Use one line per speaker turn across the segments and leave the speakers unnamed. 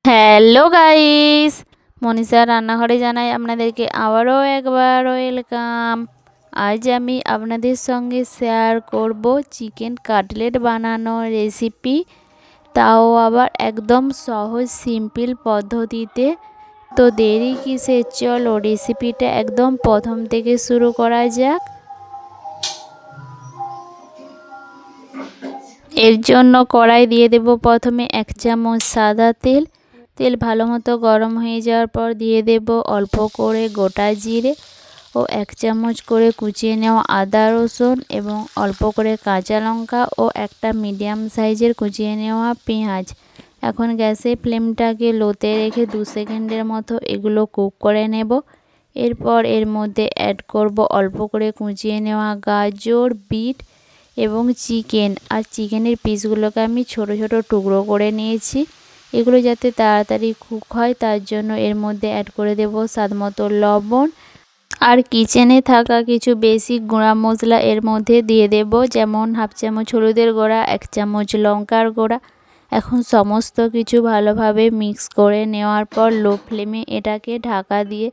Hello guys, Manisha রান্নাঘরে জানাই আপনাদেরকে আবারও একবার ওয়েলকাম। আজ আমি আপনাদের সঙ্গে শেয়ার করব চিকেন কাটলেট বানানোর রেসিপি, তাও আবার একদম সহজ সিম্পল পদ্ধতিতে। তো দেরি কিসের, চলো রেসিপিটা একদম প্রথম থেকে শুরু করা যাক। এর জন্য কড়াই দিয়ে দেব প্রথমে 1 চামচ সাদা তেল। তেল ভালো মতো গরম হয়ে যাওয়ার পর দিয়ে দেব অল্প করে গোটা জিরে ও 1 চামচ করে কুচিয়ে নেওয়া আদা রসুন এবং অল্প করে কাঁচা লঙ্কা ও একটা মিডিয়াম সাইজের কুচিয়ে নেওয়া পেঁয়াজ। এখন গ্যাসের ফ্লেমটাকে লোতে রেখে 2 সেকেন্ডের মতো এগুলো কুক করে নেব। এরপর এর মধ্যে অ্যাড করব অল্প করে কুচিয়ে নেওয়া গাজর, বিট এবং চিকেন। আর চিকেনের পিসগুলোকে আমি ছোট ছোট টুকরো করে নিয়েছি। এগুলো যাতে তাড়াতাড়ি কুক হয় তার জন্য এর মধ্যে অ্যাড করে দেব স্বাদমতো লবণ আর কিচেনে থাকা কিছু বেসিক গুঁড়া মশলা এর মধ্যে দিয়ে দেব, যেমন 1/2 চামচ হলুদের গুঁড়া, 1 চামচ লঙ্কার গুঁড়া। এখন সমস্ত কিছু ভালোভাবে মিক্স করে নেওয়ার পর লো ফ্লেমে এটাকে ঢাকা দিয়ে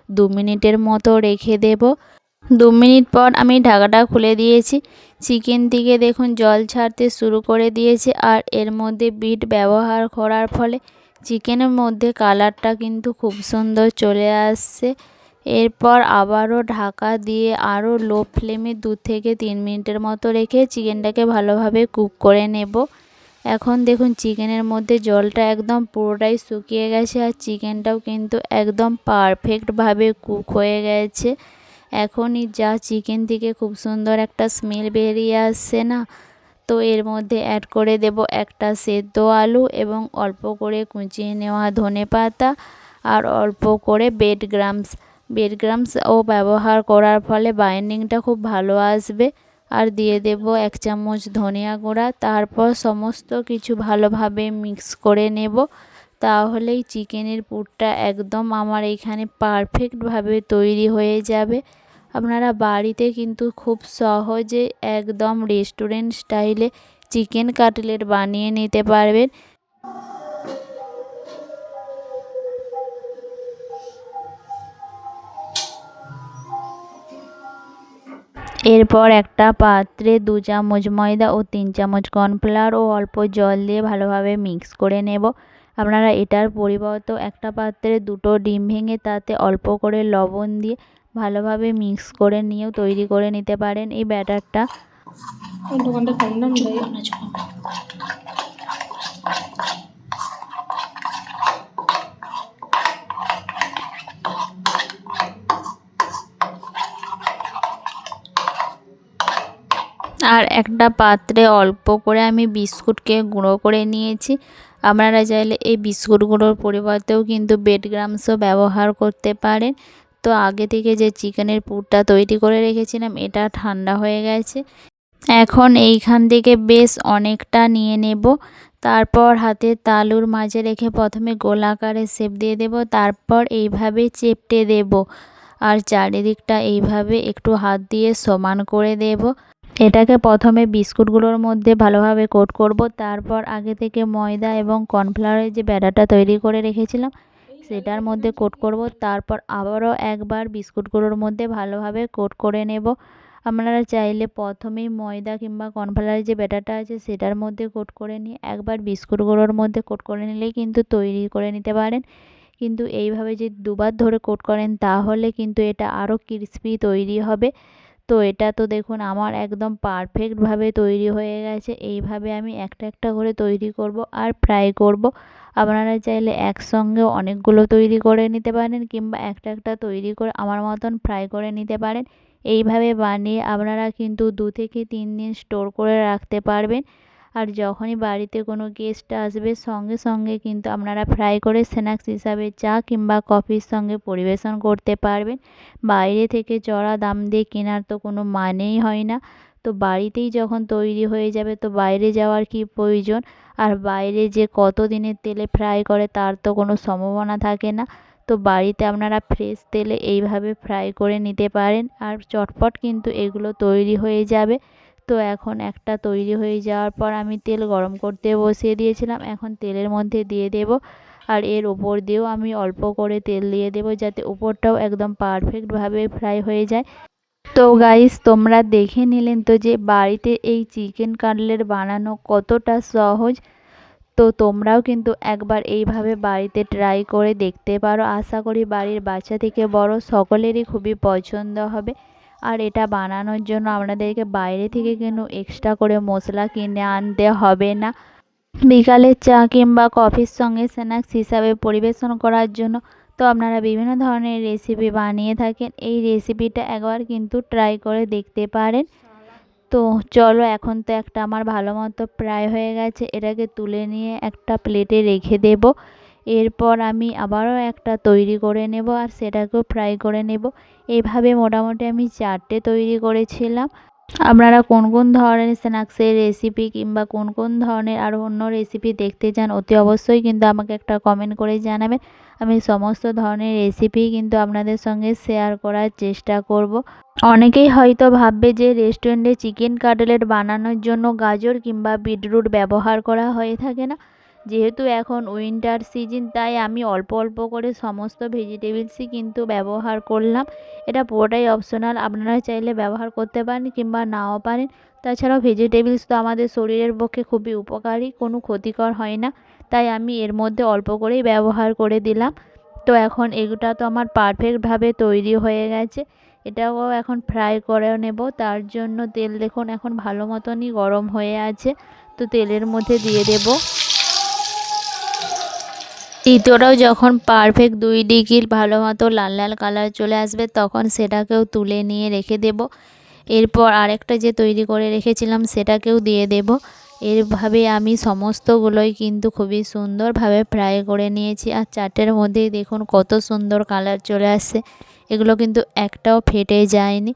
2 মিনিটের মতো রেখে দেব। 2 মিনিট পর আমি ঢাকাটা খুলে দিয়েছি। চিকেন থেকে দেখুন জল ছাড়তে শুরু করে দিয়েছে, আর এর মধ্যে বিট ব্যবহার করার ফলে চিকেনের মধ্যে কালারটা কিন্তু খুব সুন্দর চলে আসছে। এরপর আবারও ঢাকা দিয়ে আরও লো ফ্লেমে 2 থেকে 3 মিনিটের মতো রেখে চিকেনটাকে ভালোভাবে কুক করে নেব। এখন দেখুন চিকেনের মধ্যে জলটা একদম পুরোটাই শুকিয়ে গেছে, আর চিকেনটাও কিন্তু একদম পারফেক্টভাবে কুক হয়ে গেছে। এখনই যা চিকেন থেকে খুব সুন্দর একটা স্মেল বেরিয়ে আসছে না, তো এর মধ্যে অ্যাড করে দেব একটা সেদ্ধ আলু এবং অল্প করে কুচিয়ে নেওয়া ধনেপাতা আর অল্প করে বেড গ্রামসও ব্যবহার করার ফলে বাইন্ডিংটা খুব ভালো আসবে। আর দিয়ে দেব 1 চামচ ধনিয়া গুঁড়া। তারপর সমস্ত কিছু ভালোভাবে মিক্স করে নেব, তাহলেই চিকেনের পুরটা একদম আমার এখানে পারফেক্টভাবে তৈরি হয়ে যাবে। আপনারা বাড়িতে কিন্তু খুব সহজে একদম রেস্টুরেন্ট স্টাইলে চিকেন কাটলেট বানিয়ে নিতে পারবেন। এরপর একটা পাত্রে 2 চামচ ময়দা ও 3 চামচ কর্নফ্লাওয়ার ও অল্প জল দিয়ে ভালোভাবে মিক্স করে নেব। আপনারা এটার পরিবর্তে একটা পাত্রে 2টো ডিম ভেঙে তাতে অল্প করে লবণ দিয়ে ভালোভাবে মিক্স করে নিয়েও তৈরি করে নিতে পারেন এই ব্যাটারটা। আর একটা পাত্রে অল্প করে আমি বিস্কুটকে গুঁড়ো করে নিয়েছি। আপনারা চাইলে এই বিস্কুটগুলোর পরিবর্তেও কিন্তু বেডগ্রামসও ব্যবহার করতে পারেন। তো আগে থেকে যে চিকেনের পুরটা তৈরি করে রেখেছিলাম এটা ঠান্ডা হয়ে গেছে। এখন এইখান থেকে বেশ অনেকটা নিয়ে নেব। তারপর হাতে তালুর মাঝে রেখে প্রথমে গোলাকারে শেপ দিয়ে দেব, তারপর এইভাবে চেপটে দেব আর চারিদিকটা এইভাবে একটু হাত দিয়ে সমান করে দেব। এটাকে প্রথমে বিস্কুটগুলোর মধ্যে ভালোভাবে কোট করব, তারপর আগে থেকে ময়দা এবং কর্নফ্লাওয়ারের যে ব্যাটারটা তৈরি করে রেখেছিলাম সেটার মধ্যে কোট করব, তারপর আবারও একবার বিস্কুটগুলোর মধ্যে ভালোভাবে কোট করে নেব। আপনারা চাইলে প্রথমেই ময়দা কিংবা কর্নফ্লাওয়ারের যে ব্যাটারটা আছে সেটার মধ্যে কোট করে নিয়ে একবার বিস্কুটগুলোর মধ্যে কোট করে নিলেই কিন্তু তৈরি করে নিতে পারেন। কিন্তু এইভাবে যদি দুবার ধরে কোট করেন তাহলে কিন্তু এটা আরও ক্রিস্পি তৈরি হবে। তো এটা তো দেখুন আমার একদম পারফেক্টভাবে তৈরি হয়ে গেছে। এইভাবে আমি একটা একটা করে তৈরি করব আর ফ্রাই করব। আপনারা চাইলে একসঙ্গে অনেকগুলো তৈরি করে নিতে পারেন কিংবা একটা একটা তৈরি করে আমার মতন ফ্রাই করে নিতে পারেন। এইভাবে বানিয়ে আপনারা কিন্তু 2 থেকে 3 দিন স্টোর করে রাখতে পারবেন। আর যখনই বাড়িতে কোনো গেস্ট আসবে সঙ্গে সঙ্গে কিন্তু আপনারা ফ্রাই করে স্ন্যাক্স হিসাবে চা কিংবা কফির সঙ্গে পরিবেশন করতে পারবেন। বাইরে থেকে চড়া দাম দিয়ে কেনার তো কোনো মানেই হয় না। তো বাড়িতেই যখন তৈরি হয়ে যাবে তো বাইরে যাওয়ার কি প্রয়োজন। আর বাইরে যে কত দিনের তেলে ফ্রাই করে তার তো কোনো সম্ভাবনা থাকে না। তো বাড়িতে আপনারা ফ্রেশ তেলে এইভাবে ফ্রাই করে নিতে পারেন আর চটপট কিন্তু এগুলো তৈরি হয়ে যাবে। তো এখন একটা তৈরি হয়ে যাওয়ার পর আমি তেল গরম করতে বসিয়ে দিয়েছিলাম। এখন তেলের মধ্যে দিয়ে দেব আর এর ওপর দিয়েও আমি অল্প করে তেল দিয়ে দেবো, যাতে ওপরটাও একদম পারফেক্টভাবে ফ্রাই হয়ে যায়। তো গাইস, তোমরা দেখে নিলেন তো যে বাড়িতে এই চিকেন কাটলেট বানানো কতটা সহজ। তো তোমরাও কিন্তু একবার এইভাবে বাড়িতে ট্রাই করে দেখতে পারো। আশা করি বাড়ির বাচ্চা থেকে বড় সকলেরই খুবই পছন্দ হবে। আর এটা বানানোর জন্য আপনাদেরকে বাইরে থেকে কিন্তু এক্সট্রা করে মশলা কিনে আনতে হবে না। বিকালের চা কিংবা কফির সঙ্গে স্ন্যাক্স হিসাবে পরিবেশন করার জন্য তো আপনারা বিভিন্ন ধরনের রেসিপি বানিয়ে থাকেন। এই রেসিপিটা একবার কিন্তু ট্রাই করে দেখতে পারেন। তো চলো, এখন তো একটা আমার ভালো মতো প্রায় হয়ে গেছে, এটাকে তুলে নিয়ে একটা প্লেটে রেখে দেব। এরপর আমি আবারও একটা তৈরি করে নেব আর সেটাকেও ফ্রাই করে নেব। এইভাবে মোটামুটি আমি 4টে তৈরি করেছিলাম। আপনারা কোন কোন ধরনের স্ন্যাক্সের রেসিপি কিংবা কোন কোন ধরনের আরও অন্য রেসিপি দেখতে চান অতি অবশ্যই কিন্তু আমাকে একটা কমেন্ট করে জানাবেন। আমি সমস্ত ধরনের রেসিপি কিন্তু আপনাদের সঙ্গে শেয়ার করার চেষ্টা করব। অনেকেই হয়তো ভাববে যে রেস্টুরেন্টে চিকেন কাটলেট বানানোর জন্য গাজর কিংবা বিটরুট ব্যবহার করা হয়ে থাকে না। যেহেতু এখন উইন্টার সিজন, তাই আমি অল্প অল্প করে সমস্ত ভেজিটেবলসই কিন্তু ব্যবহার করলাম। এটা পুরোটাই অপশনাল, আপনারা চাইলে ব্যবহার করতে পারেন কিংবা নাও পারেন। তাছাড়াও ভেজিটেবলস তো আমাদের শরীরের পক্ষে খুবই উপকারী, কোনো ক্ষতিকর হয় না, তাই আমি এর মধ্যে অল্প করেই ব্যবহার করে দিলাম। তো এখন এগুলো তো আমার পারফেক্টভাবে তৈরি হয়ে গেছে। এটাও এখন ফ্রাই করে নেব। তার জন্য তেল দেখুন এখন ভালো মতনই গরম হয়ে আছে। তো তেলের মধ্যে দিয়ে দেব। দ্বিতীয়টাও যখন পারফেক্ট 2 ডিগ্রি ভালো মতো লাল লাল কালার চলে আসবে, তখন সেটাকেও তুলে নিয়ে রেখে দেব। এরপর আরেকটা যে তৈরি করে রেখেছিলাম সেটাকেও দিয়ে দেব। এরভাবে আমি সমস্তগুলোই কিন্তু খুবই সুন্দরভাবে ফ্রাই করে নিয়েছি। আর 4টের মধ্যেই দেখুন কত সুন্দর কালার চলে আসছে। এগুলো কিন্তু একটাও ফেটে যায়নি।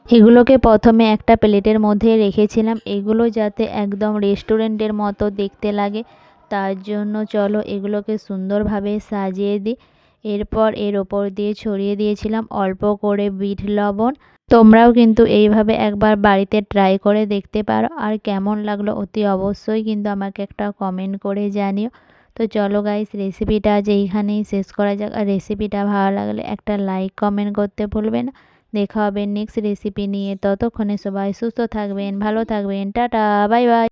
এগুলোকে প্রথমে একটা প্লেটের মধ্যে রেখেছিলাম, এগুলো যাতে একদম রেস্টুরেন্টের মতো দেখতে লাগে, তার জন্য চলো এগুলোকে সুন্দরভাবে সাজিয়ে দিই। এরপর এর ওপর দিয়ে ছড়িয়ে দিয়েছিলাম অল্প করে বিট লবণ। তোমরাও কিন্তু এইভাবে একবার বাড়িতে ট্রাই করে দেখতে পারো। আর কেমন লাগলো অতি অবশ্যই কিন্তু আমাকে একটা কমেন্ট করে জানিও। তো চলো গাইস, রেসিপিটা আজ এইখানেই শেষ করা যাক। আর রেসিপিটা ভালো লাগলে একটা লাইক কমেন্ট করতে ভুলবেন না। দেখা হবে নেক্সট রেসিপি নিয়ে। ততক্ষণে সবাই সুস্থ থাকবেন, ভালো থাকবেন, টাটা, বাই বাই।